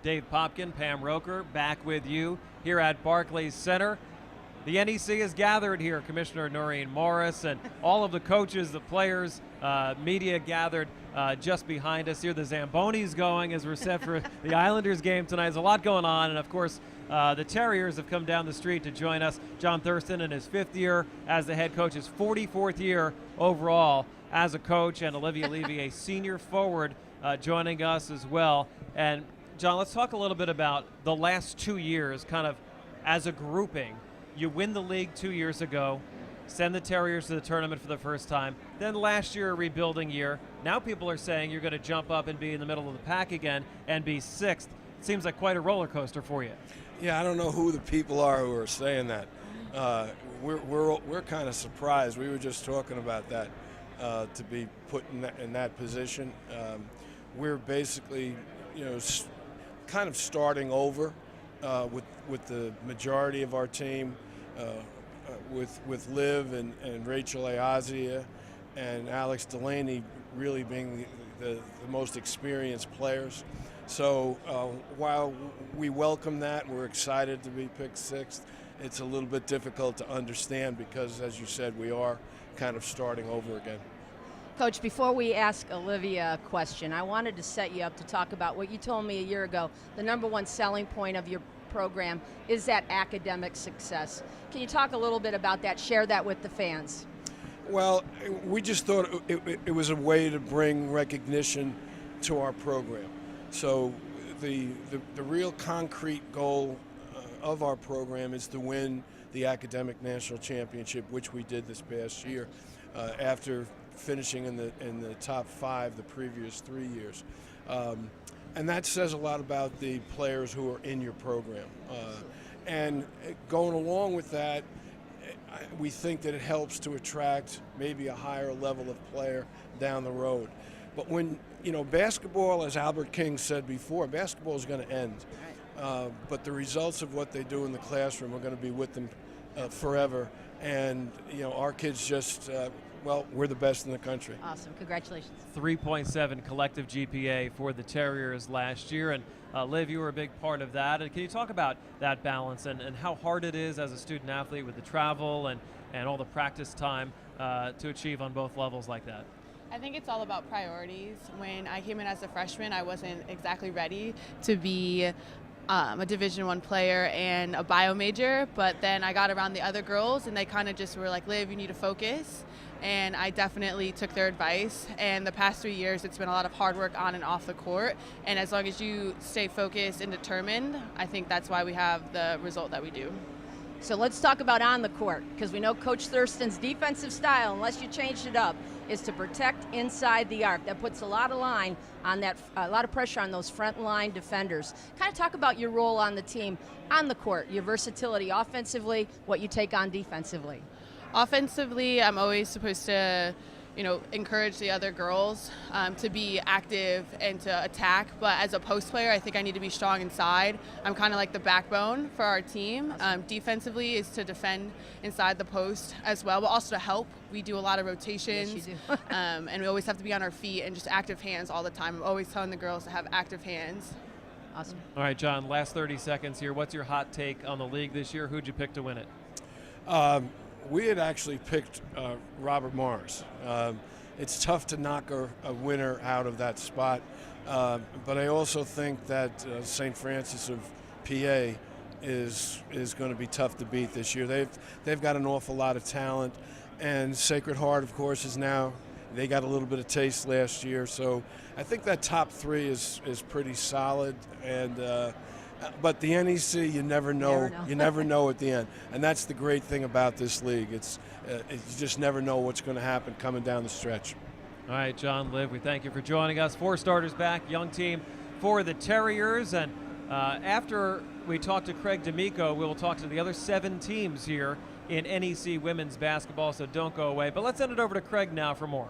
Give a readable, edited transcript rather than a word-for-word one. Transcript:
Dave Popkin, Pam Roker, back with you here at Barclays Center. The NEC is gathered here. Commissioner Noreen Morris and all of the coaches, the players, media gathered just behind us here. The Zamboni's going as we're set for the Islanders game tonight. There's a lot going on, and of course, the Terriers have come down the street to join us. John Thurston in his 5th year as the head coach, his 44th year overall as a coach, and Olivia Levey, a senior forward, joining us as well. And John, let's talk a little bit about the last 2 years, kind of as a grouping. You win the league 2 years ago, send the Terriers to the tournament for the first time. Then last year, a rebuilding year. Now people are saying you're going to jump up and be in the middle of the pack again and be 6th. It seems like quite a roller coaster for you. Yeah, I don't know who the people are who are saying that. We're kind of surprised. We were just talking about that, to be put in that position. We're basically, kind of starting over with the majority of our team. With Liv and Rachel Ayazia and Alex Delaney really being the most experienced players. So while we welcome that, we're excited to be picked 6th, it's a little bit difficult to understand because, as you said, we are kind of starting over again. Coach, before we ask Olivia a question, I wanted to set you up to talk about what you told me a year ago. The #1 selling point of your program is that academic success. Can you talk a little bit about that, share that with the fans? Well, we just thought it was a way to bring recognition to our program. So the real concrete goal of our program is to win the academic national championship, which we did this past year after finishing in the top 5 the previous 3 years. And that says a lot about the players who are in your program. And going along with that, we think that it helps to attract maybe a higher level of player down the road. But when, basketball, as Albert King said before, basketball is going to end. But the results of what they do in the classroom are going to be with them forever. And, our kids just, we're the best in the country. Awesome. Congratulations. 3.7 collective GPA for the Terriers last year. And Liv, you were a big part of that. And can you talk about that balance and how hard it is as a student athlete with the travel and all the practice time to achieve on both levels like that? I think it's all about priorities. When I came in as a freshman, I wasn't exactly ready to be a Division I player and a bio major, but then I got around the other girls and they kind of just were like, Liv, you need to focus. And I definitely took their advice. And the past 3 years, it's been a lot of hard work on and off the court. And as long as you stay focused and determined, I think that's why we have the result that we do. So let's talk about on the court, because we know Coach Thurston's defensive style, unless you changed it up, is to protect inside the arc. That puts a lot of line on that, a lot of pressure on those front line defenders. Kind of talk about your role on the team on the court, your versatility offensively, what you take on defensively. Offensively, I'm always supposed to, encourage the other girls to be active and to attack. But as a post player, I think I need to be strong inside. I'm kind of like the backbone for our team. Defensively is to defend inside the post as well, but also to help. We do a lot of rotations. Yes, you do. And we always have to be on our feet and just active hands all the time. I'm always telling the girls to have active hands. Awesome. All right, John, last 30 seconds here. What's your hot take on the league this year? Who'd you pick to win it? We had actually picked Robert Morris. It's tough to knock a winner out of that spot, but I also think that St. Francis of PA is going to be tough to beat this year. They've got an awful lot of talent, and Sacred Heart, of course, is now. They got a little bit of taste last year, so I think that top 3 is pretty solid. And but the NEC, you never know. You never know at the end, and that's the great thing about this league. You just never know what's going to happen coming down the stretch. All right, John, Liv, we thank you for joining us. 4 starters back, young team for the Terriers, and after we talk to Craig D'Amico, we will talk to the other 7 teams here in NEC women's basketball. So don't go away. But let's send it over to Craig now for more.